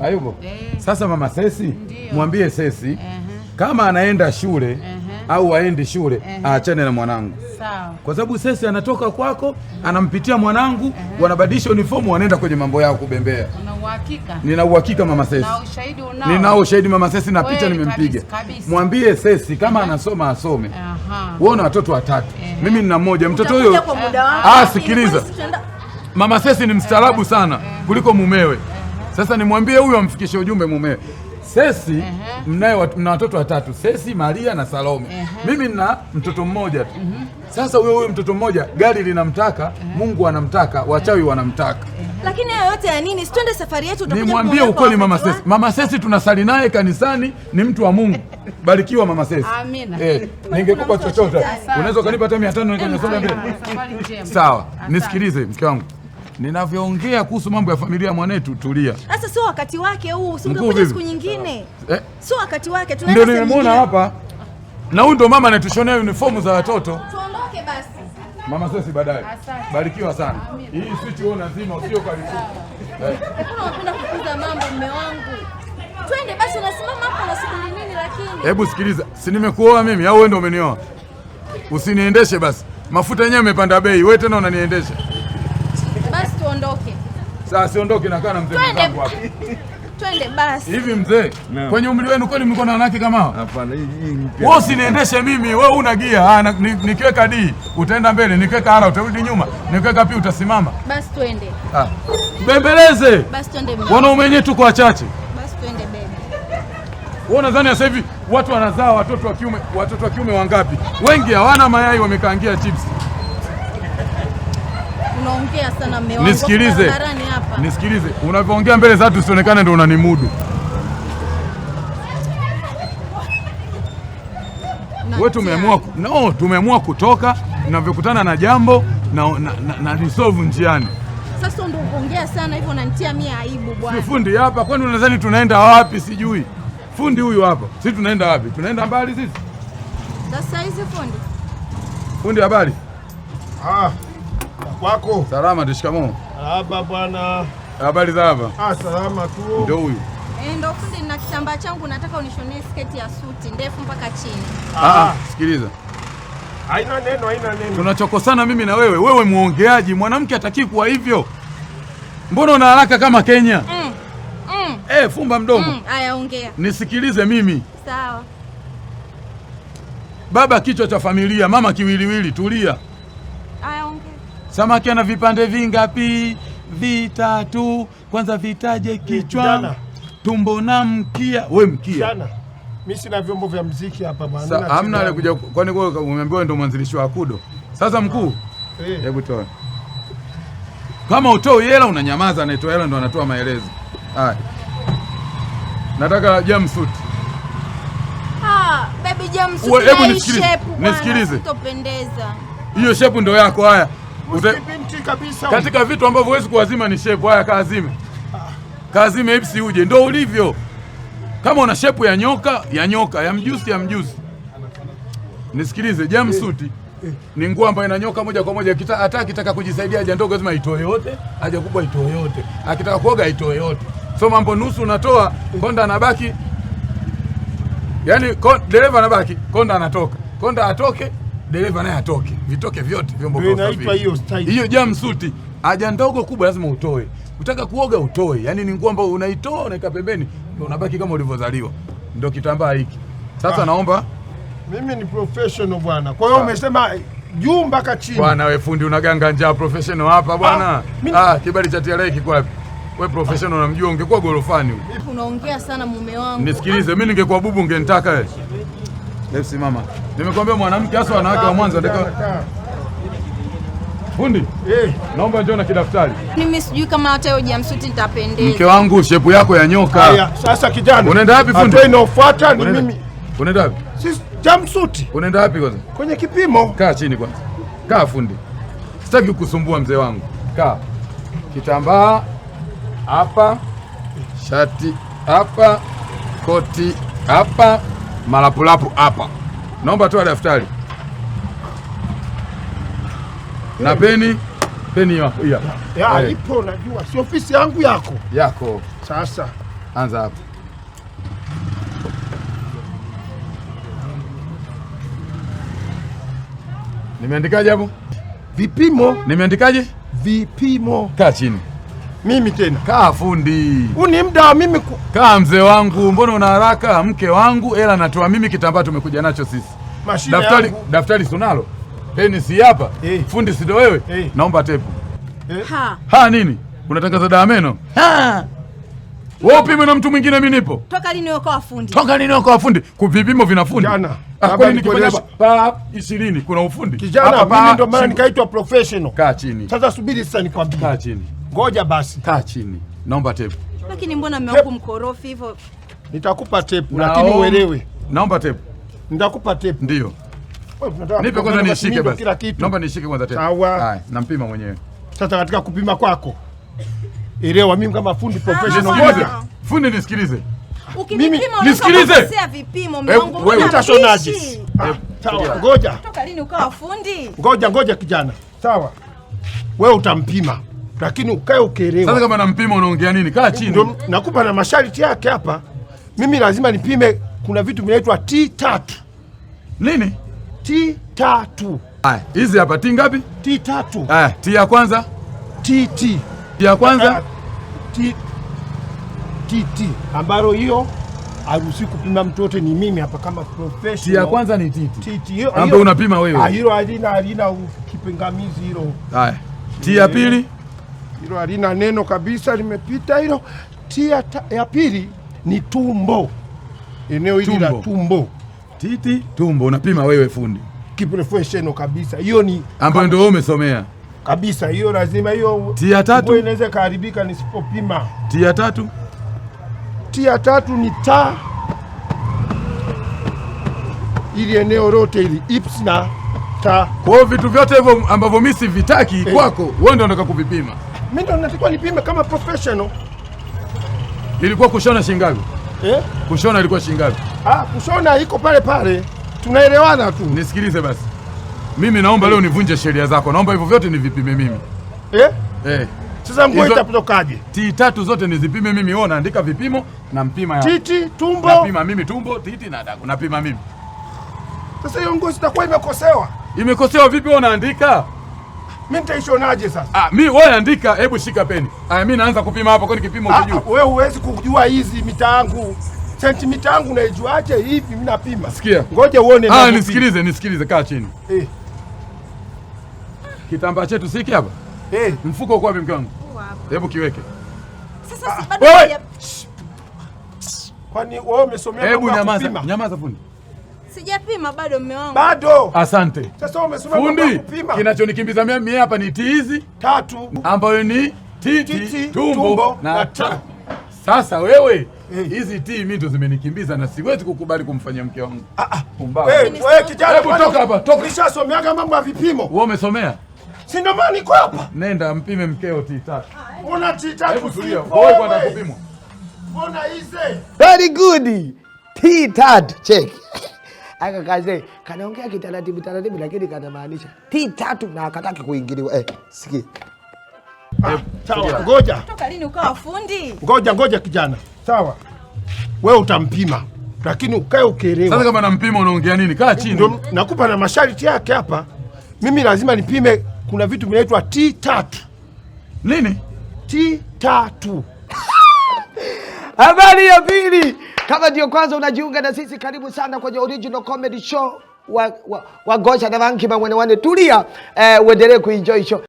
Ayubu. Sasa mama Sesi, mwambie Sesi kama anaenda shule au aendi shule aachane na mwanangu. Sawa. Kwa sababu Sesi anatoka kwako, anampitia mwanangu, wanabadilisha uniform, wanaenda kwenye mambo yao kubembea. Una uhakika? Nina uhakika mama Sesi. Na ushahidi unao? Ninao ushahidi mama Sesi, na picha nimempiga. Mwambie Sesi kama anasoma asome. Wewe una watoto watatu. Mimi nina mmoja. Mtoto huyo sikiliza. Mama Sesi ni mstaarabu sana kuliko mumewe. Sasa nimwambie huyo amfikishe ujumbe mumewe. Sesi mna watoto watatu, Sesi, Maria na Salome. Mimi nina mtoto mmoja tu. Sasa huyo mtoto mmoja gari linamtaka, Mungu anamtaka, wachawi wanamtaka. Lakini hayo yote ya nini? Twende safari yetu utakuja. Nimwambie ukweli mama Sesi. Mama Sesi tunasali naye kanisani, ni mtu wa Mungu. Barikiwa mama Sesi. Amina. Ningekupa chochote. Unaweza kunipa hata 500 nikanyosonga mbele. Sawa. Nisikilize mke wangu. Ninavyoongea kuhusu mambo ya familia mwanetu, tulia. Sasa sio wakati wake huu, usingekuja siku nyingine. Sio wakati wake, tunaenda. Ndio nimemuona hapa. Na huyu ndo mama anatushonea uniformu za watoto. Tuondoke basi. Mama Sesi baadaye. Barikiwa sana. Hii switch wewe lazima usio karibu. Mbona unapenda kukuza mambo mume wangu? Twende basi, unasimama hapo unasubiri nini lakini? Hebu sikiliza. Si nimekuoa mimi au wewe ndo umenioa? Usiniendeshe basi. Mafuta yenyewe yamepanda bei. Wewe tena unaniendesha. Basi tuondoke. Sasa siondoke, nakaa na mzee wangu hapa. Twende basi. Hivi mzee, kwenye umri wenu kwani mlikuwa na wanawake kama hao? Hapana, hii wewe usiniendeshe mimi, wewe una gia. Nikiweka D utaenda mbele, nikiweka R utarudi nyuma, nikiweka P utasimama. Basi twende. Bembeleze. Basi twende. Wanaume wenyewe tuko wachache. Basi twende baby. Wewe unadhani sasa hivi watu wanazaa watoto wa kiume wangapi? Wengi hawana mayai, wamekaangia chips. Unaongea sana mume wangu. Nisikilize. Unavyoongea mbele za watu usionekane ndio unanimudu. Wewe tumeamua kutoka, ninavyokutana na jambo na resolve njiani. Sasa ndio unaongea sana hivyo, unanitia mimi aibu bwana. Si fundi hapa, kwani unadhani tunaenda wapi sijui? Fundi huyu hapa. Sisi tunaenda wapi? Tunaenda mbali sisi. Sasa hizi fundi. Fundi habari? Kwako. Salama, shikamoo. Hapa bwana. Habari za hapa? Salama tu. Ndio huyu. Ndio fundi, na kitambaa changu nataka unishonee sketi ya suti ndefu mpaka chini. Sikiliza. Haina neno. Tunachokosana mimi na wewe. Wewe muongeaji, mwanamke hataki kuwa hivyo. Mbona una haraka kama Kenya? Fumba mdomo. Haya, ongea. Nisikilize mimi. Sawa. Baba kichwa cha familia, mama kiwiliwili, tulia. Haya, ongea. Samaki ana vipande vingapi? Vitatu. Kwanza vitaje kichwa, tumbo na mkia. We mkia. Sana. Mimi sina vyombo vya muziki hapa bwana. Hamna ale kuja, kwani wewe umeambiwa ndio mwanzilishi wa Kudo. Sasa mkuu, hebu toa. Kama utoi hela unanyamaza, anaitoa hela ndo anatoa maelezo. Haya. Nataka jumpsuit. Baby jumpsuit. Hebu nisikilize. Utopendeza. Hiyo shape ndo yako. Haya. Usipinti kabisa. Katika vitu ambavyo huwezi kuazima ni shape. Haya, kaazime. Kaazime hipsi uje. Ndio ulivyo. Kama una shape ya nyoka, ya mjusi. Nisikilize, jumpsuit ni nguo ambayo ina nyoka moja kwa moja. Hata akitaka kujisaidia haja ndogo lazima itoe yote, haja kubwa itoe yote. Akitaka kuoga itoe yote. So mambo nusu unatoa, konda anabaki. Yaani dereva anabaki, konda anatoka. Konda atoke, dereva naye atoke. Vitoke vyote vyombo vya usafiri. Hiyo jumpsuit haja ndogo kubwa lazima utoe. Utaka kuoga utoe. Yaani ni nguo ambayo unaitoa unaika pembeni, ndio unabaki kama ulivyozaliwa. Ndio kitambaa hiki. Sasa naomba mimi ni professional bwana. Kwa hiyo umesema juu mpaka chini. Bwana wewe fundi unaganga njaa professional hapa bwana. Kibali cha TRA kiko wapi? Wewe professional unamjua, ungekuwa gorofani huko. Unaongea sana mume wangu. Nisikilize, mimi ningekuwa bubu ungenitaka wewe. Leo simama. Nimekwambia mwanamke hasa wanawake wa Mwanza ndeka. Fundi? Naomba njoo na kidaftari. Mimi sijui kama hata hiyo jumpsuit nitapendeza. Mke wangu shepu yako ya nyoka. Haya, sasa kijana. Unaenda wapi fundi? Hatua inayofuata ni mimi. Unaenda wapi? Sisi jumpsuit. Unaenda wapi kwanza? Kwenye kipimo. Kaa chini kwanza. Kaa fundi. Sitaki kukusumbua mzee wangu. Kaa. Kitambaa hapa, shati hapa, koti hapa, malapulapu hapa. Naomba toa daftari. Na peni hiyo. Ipo najua, si ofisi yangu yako. Yako. Sasa Anza hapo. Nimeandikaje hapo? Vipimo. Nimeandikaje? Vipimo. Kaa chini. Mimi tena. Kaa fundi. Huu ni muda wa mimi Kaa mzee wangu, mbona una haraka? Mke wangu, hela natoa mimi, kitambaa tumekuja nacho sisi. Mashine daftari sonalo. Peni si hapa. Fundi si ndo wewe? Naomba tepu. Ha nini? Unatangaza dawa meno? Wewe upime na mtu mwingine, mimi nipo. Toka lini wewe kwa fundi? Toka lini wewe kwa fundi? Kuvipimo vina fundi. Jana. Kwa nini kifanya pa 20 kuna ufundi? Kijana, mimi ndo maana nikaitwa professional. Kaa chini. Sasa subiri sasa nikwambie. Kaa chini. Ngoja basi. Kaa chini. Naomba tepu. Lakini mbona mume wangu mkorofi hivyo? Nitakupa tepu lakini uelewe. Naomba tepu. Nitakupa tepu. Ndio. Nipe kwanza nishike basi. Naomba nishike kwanza tepu. Sawa. Haya, nampima mwenyewe. Sasa katika kupima kwako, elewa mimi kama fundi professional moja. Fundi nisikilize. Ukipima nisikilize. Unakosea vipimo mume wangu. Wewe utashonaje? Sawa, ngoja. Toka lini ukawa fundi? Ngoja kijana. Sawa. Wewe utampima. Lakini ukae ukielewa. Sasa kama nampima unaongea nini? Kaa chini. Ndio nakupa na masharti yake hapa. Mimi lazima nipime, kuna vitu vinaitwa T3. Nini? T3. Haya, hizi hapa T ngapi? T3. Haya, T ya kwanza? TT. T ya kwanza? TT. Ambaro hiyo haruhusi kupima mtu wote, ni mimi hapa kama professional. T ya kwanza ni TT. TT. Ambapo unapima wewe. Hilo halina kipingamizi hilo. Haya. T ya pili? Hilo halina neno kabisa, limepita hilo. T ya pili ni tumbo. Eneo hili la tumbo. Titi, tumbo unapima wewe fundi. Kiprofessional kabisa. Hiyo ni ambayo ndio wewe umesomea. Kabisa hiyo lazima hiyo. T ya tatu inaweza kuharibika nisipopima. T ya tatu? T ya tatu ni ta. Ili eneo lote ili ips na ta. Kwa hiyo vitu vyote hivyo ambavyo mimi sivitaki kwako, wewe ndio unataka kuvipima. Mimi ndio natakiwa nipime kama professional. Ilikuwa kushona shilingi ngapi? Kushona ilikuwa shilingi ngapi? Kushona iko pale pale. Tunaelewana tu. Nisikilize basi. Mimi naomba leo nivunje sheria zako. Naomba hivyo vyote nivipime mimi. Sasa nguo itatokaje? T3 zote nizipime mimi. Wewe unaandika vipimo na mpima ya. Titi, tumbo. Napima mimi tumbo, titi na dagu. Napima mimi. Sasa hiyo nguo sitakuwa imekosewa. Imekosewa vipi wewe unaandika? Mimi nitaishonaje sasa? Mimi wewe andika, hebu shika peni. Mimi naanza kupima hapa, kwani kipimo ukijua. Wewe huwezi kujua hizi mita yangu. Sentimita yangu naijuaje hivi mimi napima? Sikia. Ngoja uone nisikilize, kaa chini. Kitambaa chetu siki hapa? Mfuko uko wapi mke wangu? Hebu kiweke. Sasa si bado. Kwani wewe umesomea mambo ya kupima? Nyamaza fundi. Sijapima bado mume wangu. Bado. Asante. Sasa wewe umesomea mambo ya kupima. Fundi, kinachonikimbiza mimi hapa ni T hizi 3 ambayo ni titi, tumbo na ta. Sasa wewe hizi T mimi ndo zimenikimbiza na siwezi kukubali kumfanyia mke wangu. Wewe kijana, hebu toka hapa, toka. Ulishasomeaga mambo ya vipimo? Wewe umesomea? Si ndo maana niko hapa. Nenda mpime mkeo T3. Una T3. Hebu tulia. Wewe kwenda kupimwa. Mbona hizi? Very good. T3 check. Aka kaze kanaongea kitaratibu lakini kanamaanisha T3 na akataki kuingiliwa. Sikia. Sawa, ngoja. Toka lini ukawa fundi? Ngoja kijana. Sawa. Wewe utampima. Lakini ukae ukielewa. Sasa kama nampima unaongea nini? Kaa chini. Ndio nakupa na masharti yake hapa. Mimi lazima nipime, kuna vitu vinaitwa T3. Nini? T3. Habari ya pili. Kama ndio kwanza unajiunga na sisi, karibu sana kwenye original comedy show wa Gosha na Vankima mwana tulia, uendelee kuenjoy show.